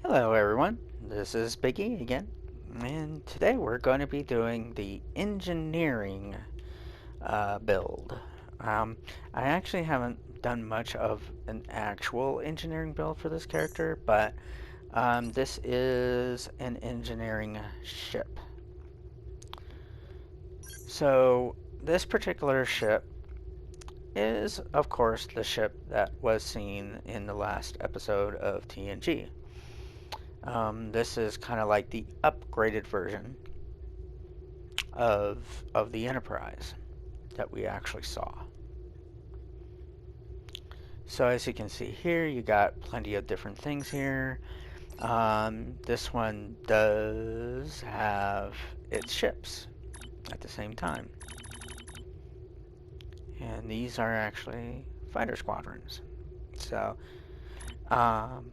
Hello everyone, this is Biggie again, and today we're going to be doing the engineering build. Um, I actually haven't done much of an actual engineering build for this character, but this is an engineering ship. So this particular ship is, of course, the ship that was seen in the last episode of TNG. This is kind of like the upgraded version of the Enterprise that we actually saw. So as you can see here, you got plenty of different things here. This one does have its ships at the same time. And these are actually fighter squadrons. So, um,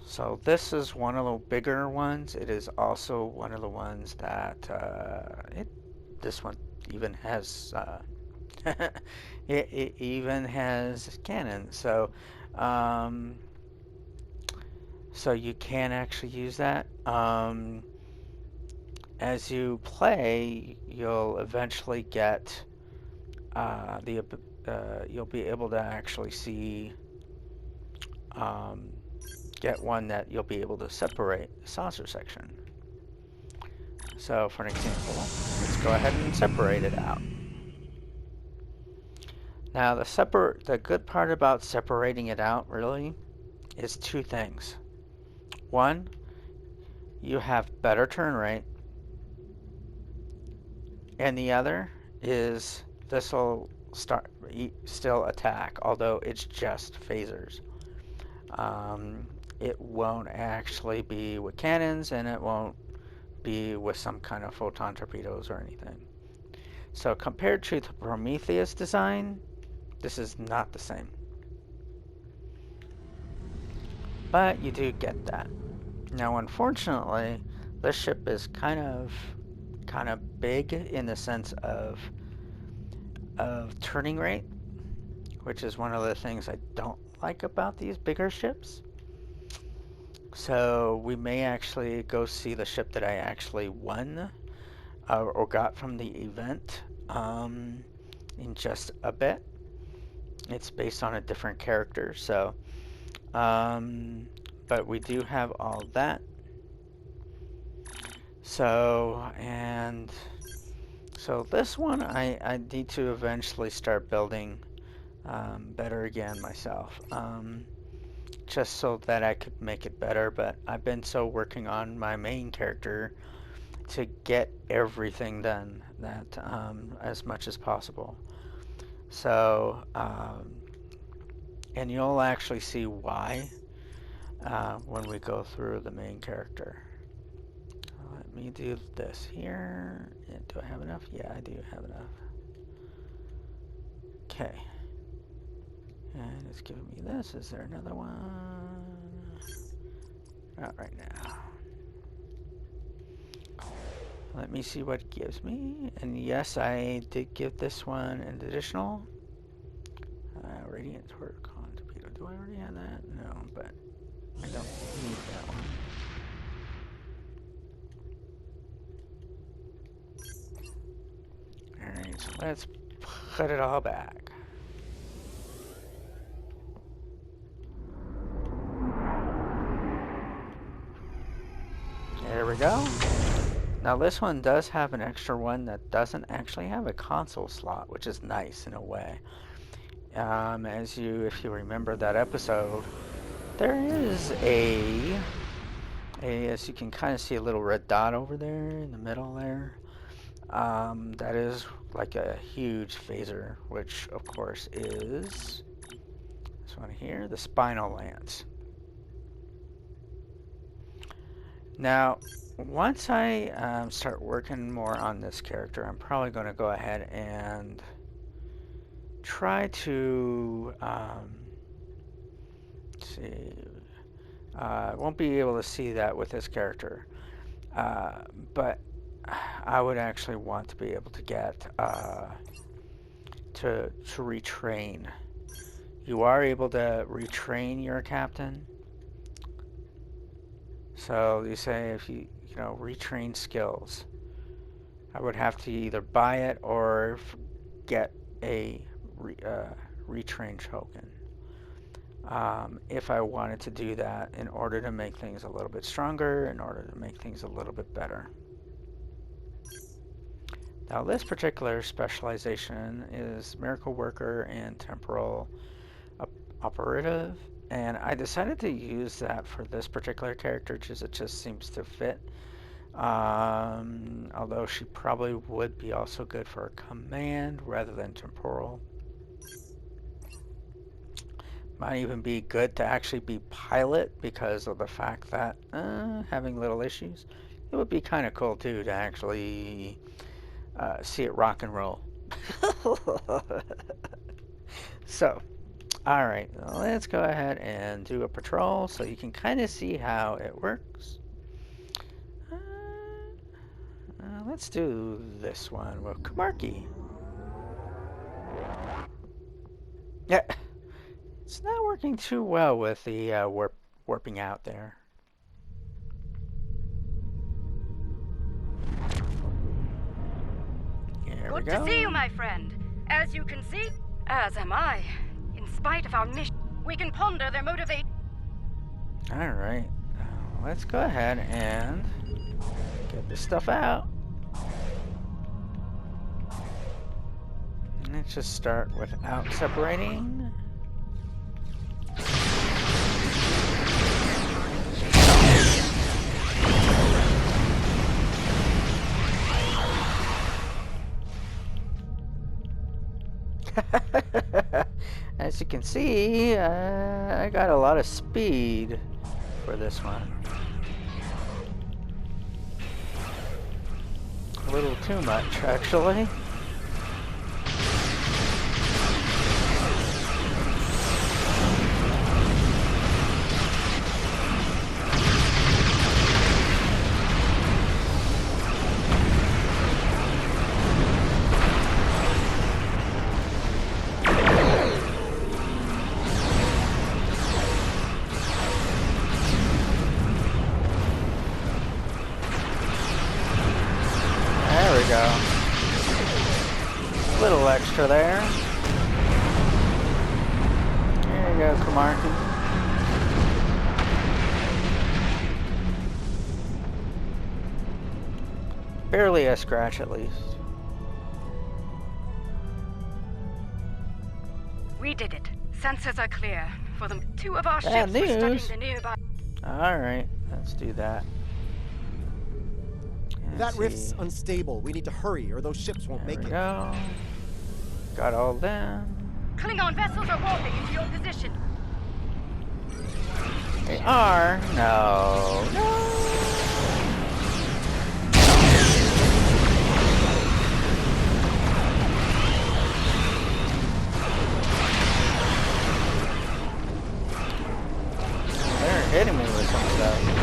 so this is one of the bigger ones. It is also one of the ones that this one even has it even has cannons, um, so you can actually use that. As you play, you'll eventually get the you'll be able to actually see um, get one that you'll be able to separate the saucer section. So, for an example, let's go ahead and separate it out. Now, the good part about separating it out really is two things. One, you have better turn rate, and the other is this will still attack, although it's just phasers. Um, it won't actually be with cannons, and it won't be with some kind of photon torpedoes or anything. So compared to the Prometheus design, this is not the same. But you do get that. Now, unfortunately, this ship is kind of big in the sense of turning rate, which is one of the things I don't like about these bigger ships. So we may actually go see the ship that I actually won or got from the event in just a bit. It's based on a different character, so but we do have all that. So this one I need to eventually start building better again myself, just so that I could make it better. But I've been so working on my main character to get everything done that as much as possible. So, and you'll actually see why when we go through the main character. Let me do this here. Do I have enough? Yeah, I do have enough. Okay. And it's giving me this. Is there another one? Not right now. Let me see what it gives me. And yes, I did give this one an additional. Radiant Torcon Torpedo. Do I already have that? No, but I don't need that one. Alright, so let's put it all back. There we go. Now this one does have an extra one that doesn't actually have a console slot, which is nice in a way. If you remember that episode, there is as you can kind of see a little red dot over there in the middle there. That is like a huge phaser, which of course is this one here, the Spinal Lance. Now, once I start working more on this character, I'm probably going to go ahead and try to see. I won't be able to see that with this character, but I would actually want to be able to get to retrain you are able to retrain your captain. So you say if you retrain skills, I would have to either buy it or get a retrain token. If I wanted to do that in order to make things a little bit stronger, in order to make things a little bit better. Now this particular specialization is Miracle Worker and Temporal Operative, and I decided to use that for this particular character because it just seems to fit. Although she probably would be also good for a command rather than temporal. Might even be good to actually be pilot because of the fact that having little issues. It would be kind of cool too to actually see it rock and roll. So, alright, let's go ahead and do a patrol so you can kind of see how it works. Let's do this one with Kamarki. Yeah, it's not working too well with the warping out there. Here we go. Good to see you, my friend. As you can see, as am I. In spite of our mission, we can ponder their motivation. Alright, let's go ahead and get this stuff out. Let's just start without separating. As you can see, I got a lot of speed for this one. A little too much, actually. Little extra there. There you go, Kamarki. Barely a scratch, at least. We did it. Sensors are clear. For them, 2 of our Bad ships were studying news. the nearby. Alright, let's do that. That rift's unstable. We need to hurry, or those ships won't make it. Go. Got all them. Klingon vessels are warping into your position. They are. No. No. They're hitting me with some stuff.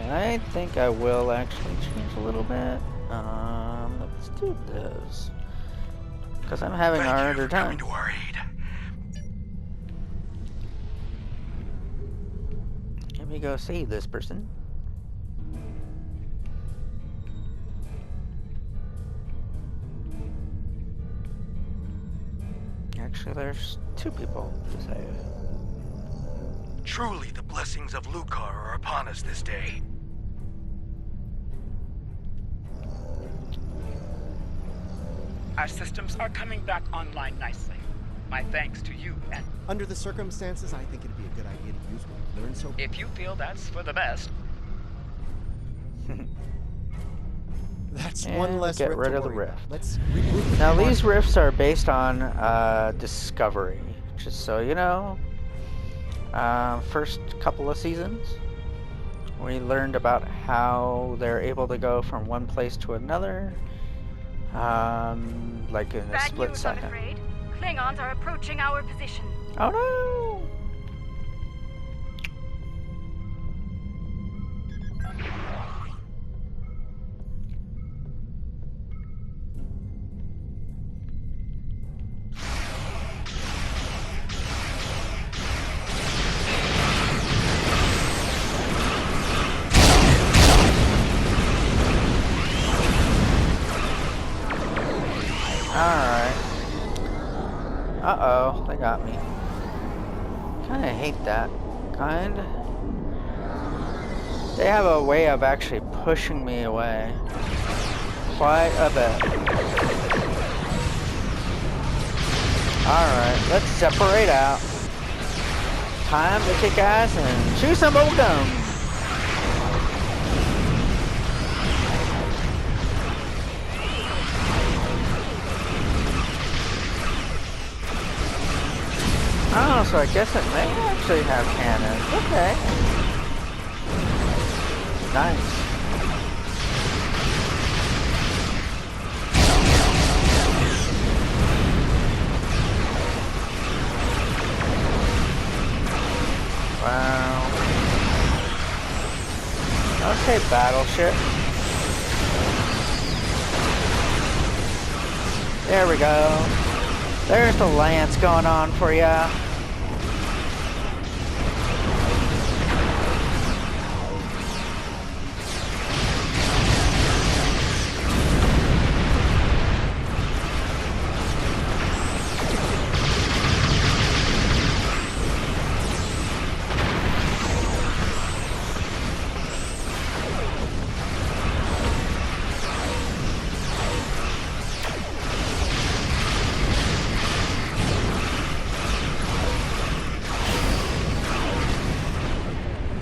I think I will actually change a little bit. Let's do this. Because I'm having a harder time. To our aid. Let me go save this person. Actually, there's 2 people to save. Truly, the blessings of Lucar are upon us this day. Our systems are coming back online nicely. My thanks to you, and Under the circumstances, I think it'd be a good idea to use what we've learned so far. if you feel that's for the best, That's And one less get rift rid to of the worry about. rift. Let's regroup. and Now move on. these rifts are based on Discovery, just so you know. First couple of seasons, we learned about how they're able to go from one place to another, like in a Bad split news, I'm second. afraid. Klingons are approaching our position. Oh no! Alright. Uh-oh, they got me. Kinda hate that. They have a way of actually pushing me away. Quite a bit. Alright, let's separate out. Time to kick ass and chew some old gum. Oh, so I guess it may actually have cannons. Okay. Nice. Wow. Okay, battleship. There we go. There's the lance going on for ya.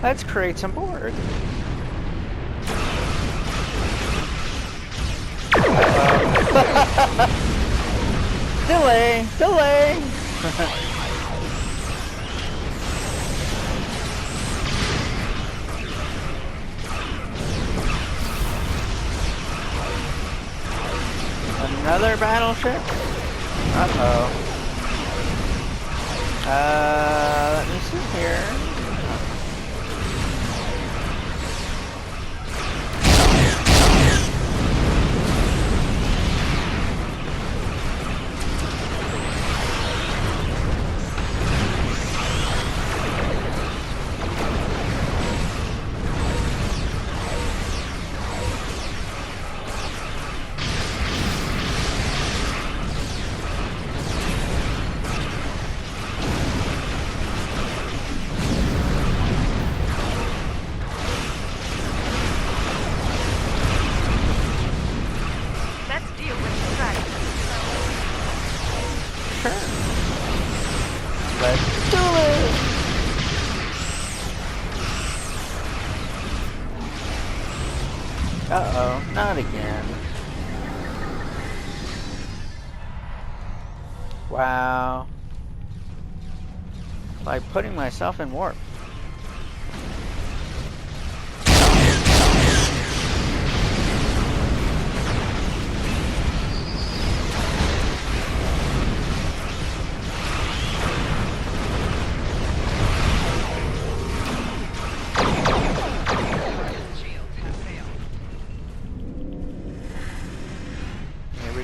Let's create some board. Delay, delay. Another battleship? Uh-oh. Let me see here. Let's do it! Uh-oh, not again. Wow. Like putting myself in warp.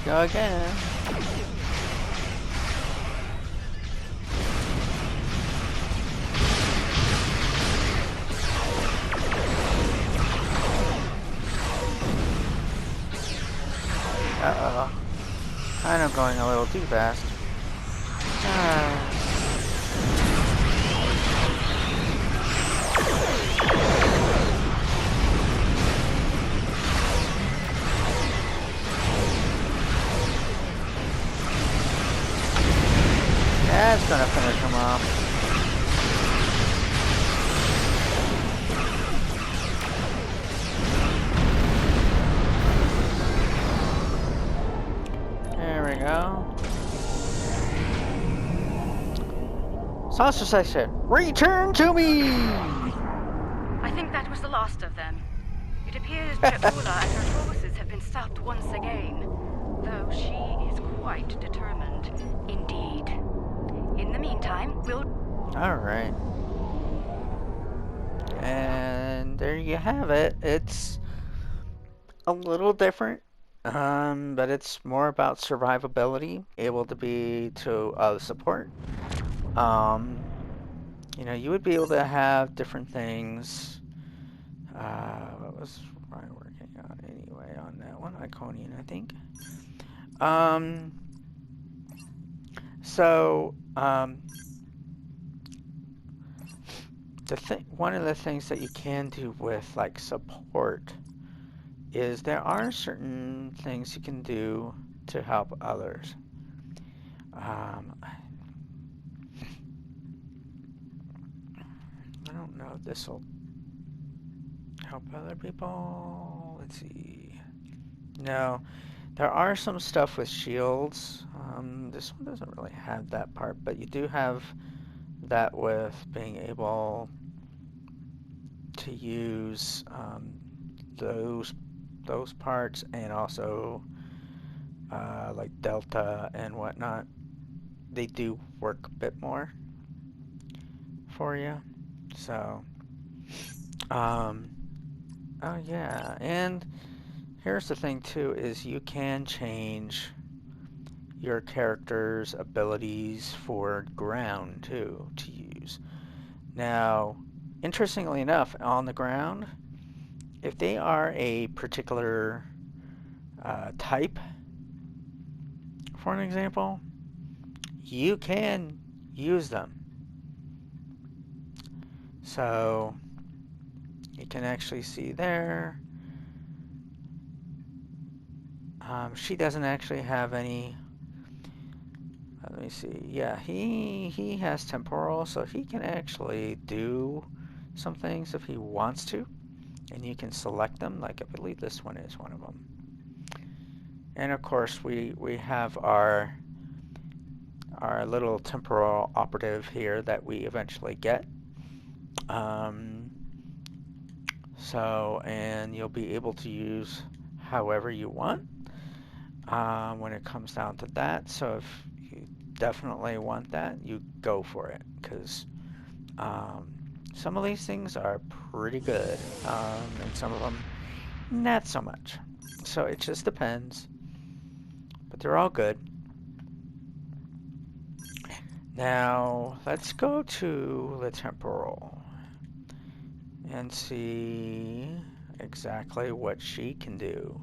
Go again. Uh-oh. Kind of going a little too fast. That's gonna finish him off. There we go. Saucer section, return to me! I think that was the last of them. It appears Jaula and her forces have been stopped once again, though she is quite determined in indeed. In the meantime, we'll... Alright. And there you have it. It's a little different, but it's more about survivability, able to be to support. You know, you would be able to have different things. What was I working on anyway on that one? Iconian, I think. One of the things that you can do with like support is there are certain things you can do to help others. I don't know if this will help other people. Let's see. No, there are some stuff with shields. This one doesn't really have that part, but you do have that with being able to use those parts, and also like Delta and whatnot. They do work a bit more for you. So, oh yeah, and here's the thing too, is you can change your character's abilities for ground too to use. Now, interestingly enough, on the ground, if they are a particular type, for an example, you can use them. So you can actually see there, she doesn't actually have any. Let me see. Yeah, he has temporal, so he can actually do some things if he wants to, and you can select them. Like I believe this one is one of them. And of course, we have our little temporal operative here that we eventually get. And you'll be able to use however you want when it comes down to that. So if you definitely want that, you go for it, because some of these things are pretty good, and some of them not so much. So it just depends, but they're all good. Now let's go to the temporal and see exactly what she can do.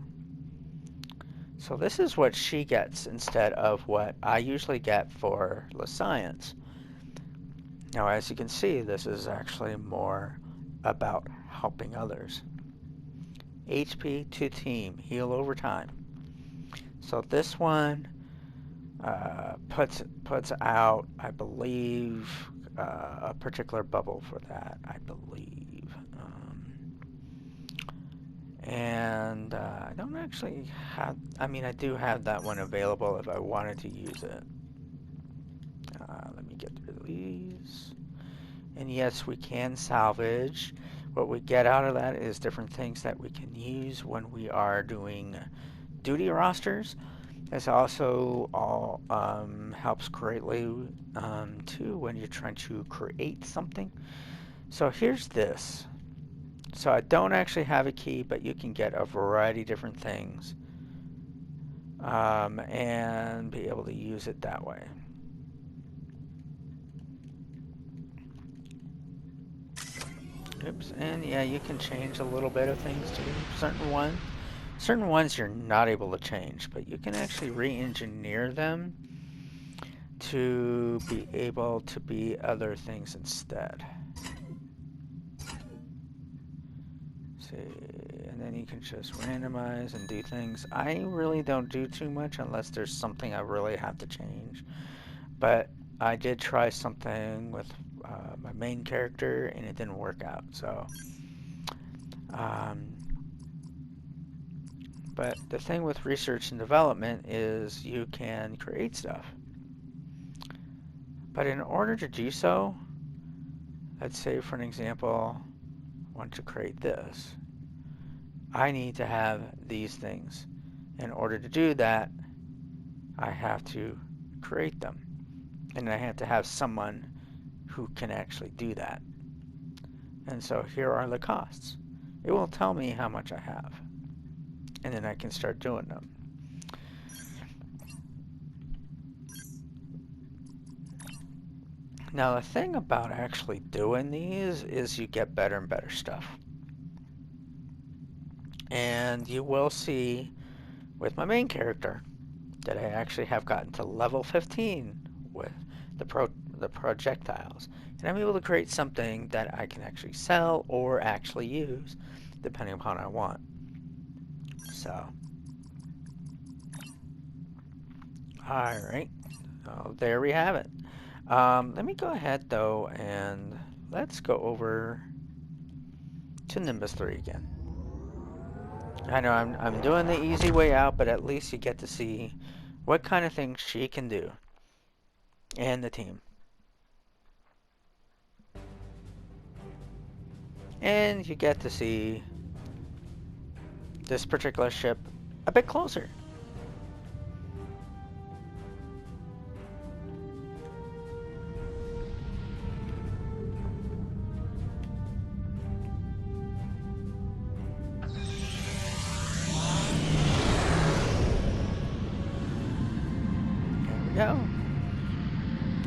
So this is what she gets instead of what I usually get for the science. Now, as you can see, this is actually more about helping others. HP to team, heal over time. So this one puts out, I believe, a particular bubble for that, I believe. And I don't actually have, I mean, I do have that one available if I wanted to use it. Let me get through these. And yes, we can salvage. What we get out of that is different things that we can use when we are doing duty rosters. This also all helps greatly too when you're trying to create something. So here's this. So I don't actually have a key, but you can get a variety of different things and be able to use it that way. Oops, and yeah, you can change a little bit of things too. Certain ones you're not able to change, but you can actually re-engineer them to be able to be other things instead. See, and then you can just randomize and do things. I really don't do too much unless there's something I really have to change. But I did try something with my main character and it didn't work out. So, but the thing with research and development is you can create stuff. But in order to do so, let's say for an example, I want to create this. I need to have these things. In order to do that, I have to create them. And I have to have someone who can actually do that. And so here are the costs. It will tell me how much I have. And then I can start doing them. Now the thing about actually doing these is you get better and better stuff. And you will see with my main character that I actually have gotten to level 15 with the projectiles. And I'm able to create something that I can actually sell or actually use, depending upon what I want. So, alright, so there we have it. Let me go ahead though and let's go over to Nimbus 3 again. I know I'm doing the easy way out, but at least you get to see what kind of things she can do and the team. And you get to see this particular ship a bit closer. There we go.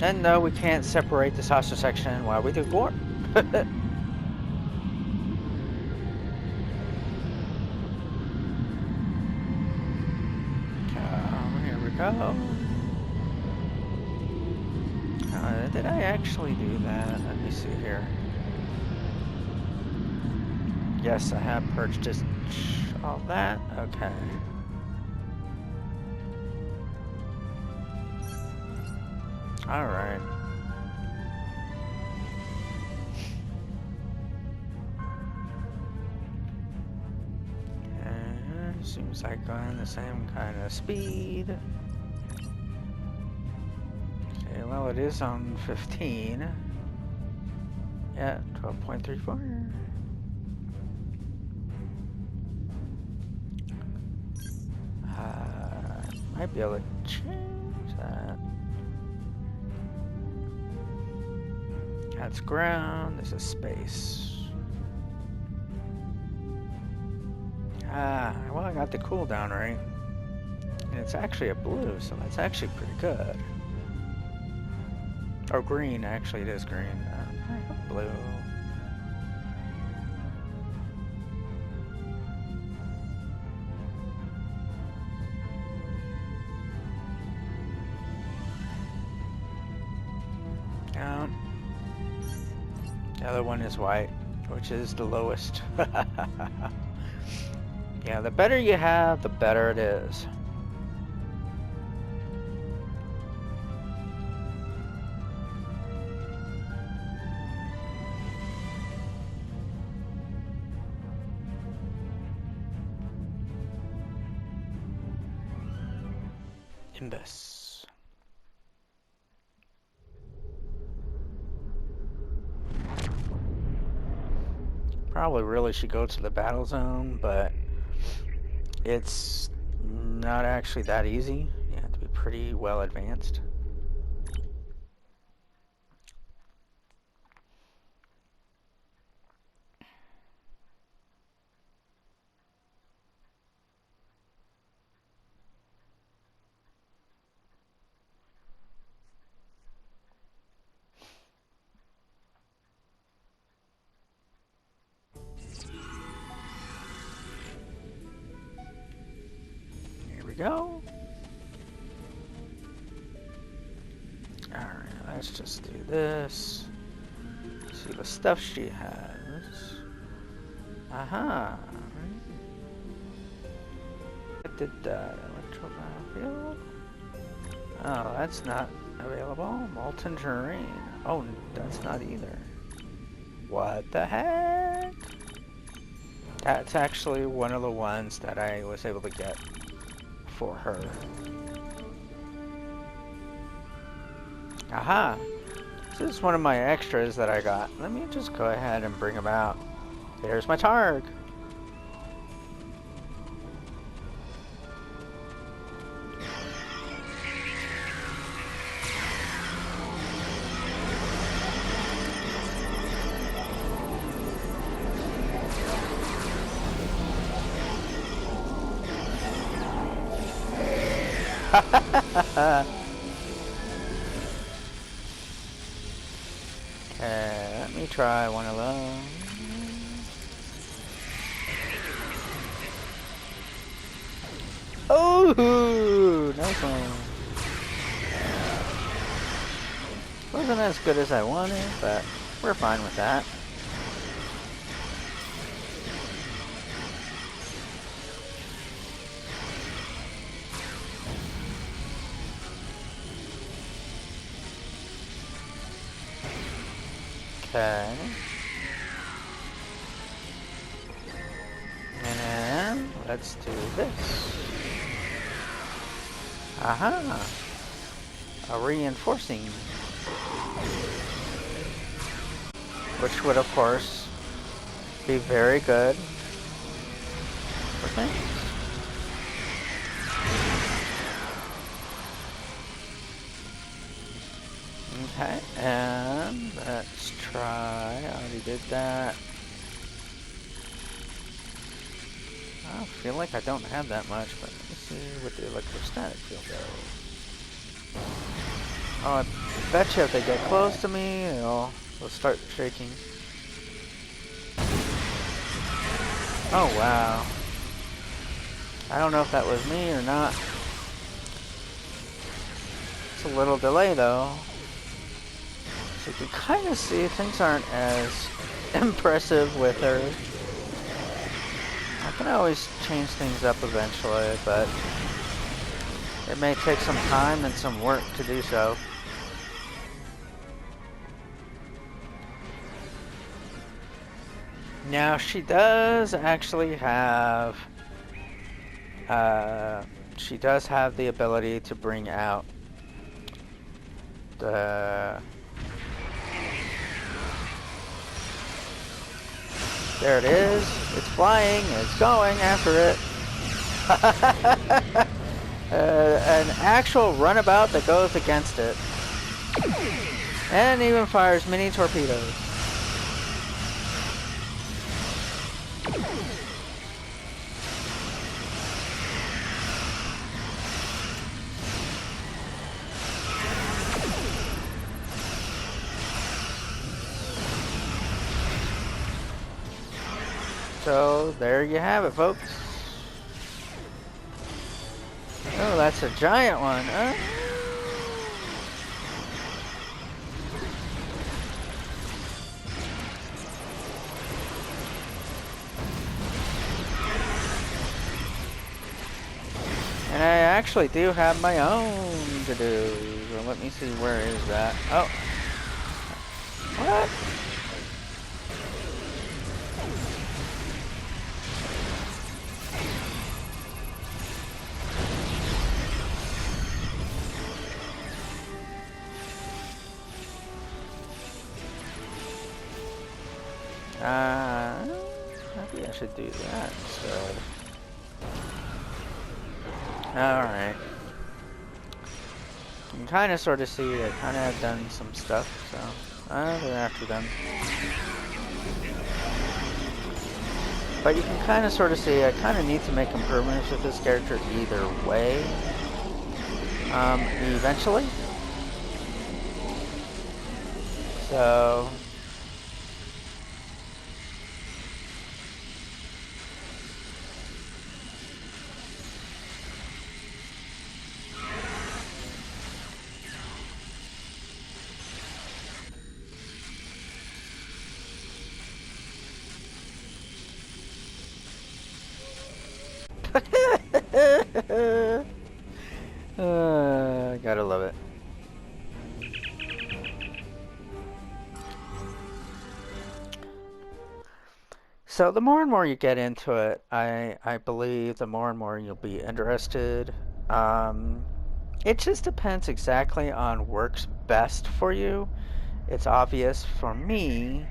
And no, we can't separate the saucer section while we do warp. Go. Did I actually do that? Let me see here. Yes, I have purchased all that. Okay. Alright. Seems like going the same kind of speed. Okay, well it is on 15. Yeah, 12.34. Might be able to change that. That's ground, this is space. Well, I got the cooldown right. And it's actually a blue, so that's actually pretty good. Or green, actually it is green. I have blue. The other one is white, which is the lowest. Yeah, the better you have, the better it is. Nimbus. Probably really should go to the battle zone, but it's not actually that easy. You have to be pretty well advanced. Go. Alright, let's just do this. See the stuff she has. Aha. I did that. Electro battlefield. Oh, that's not available. Molten terrain. Oh, that's not either. What the heck? That's actually one of the ones that I was able to get for her. Aha! This is one of my extras that I got. Let me just go ahead and bring him out. There's my Targ. Okay, let me try one of those. Oh, nice one. Wasn't as good as I wanted, but we're fine with that. Okay. And then let's do this. Aha! A reinforcing. Which would, of course, be very good for things. Okay, and let's try. I already did that. I feel like I don't have that much, but let me see what the electrostatic field does. Oh, I bet you if they get close to me, they'll start shaking. Oh, wow. I don't know if that was me or not. It's a little delay, though. So you can kind of see things aren't as impressive with her. I can always change things up eventually, but it may take some time and some work to do so. Now she does actually have the ability to bring out the... There it is. It's flying. It's going after it. An actual runabout that goes against it. And even fires mini torpedoes. So, there you have it, folks. Oh, that's a giant one. And I actually do have my own to do. So let me see, where is that? Oh. What? Maybe I should do that instead. Alright. You can kind of sort of see I kind of have done some stuff, so I'll go after them. But you can kind of sort of see I kind of need to make improvements with this character either way. Eventually. So... gotta love it. So the more and more you get into it, I believe the more and more you'll be interested. It just depends exactly on works best for you. It's obvious for me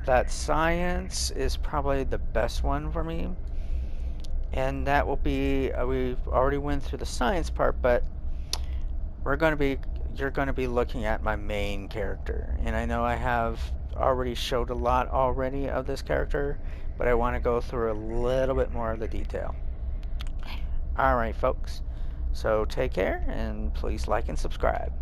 that science is probably the best one for me. And that will be, we've already went through the science part, but you're going to be looking at my main character. And I know I have already showed a lot already of this character, but I want to go through a little bit more of the detail. Alright, folks. So take care, and please like and subscribe.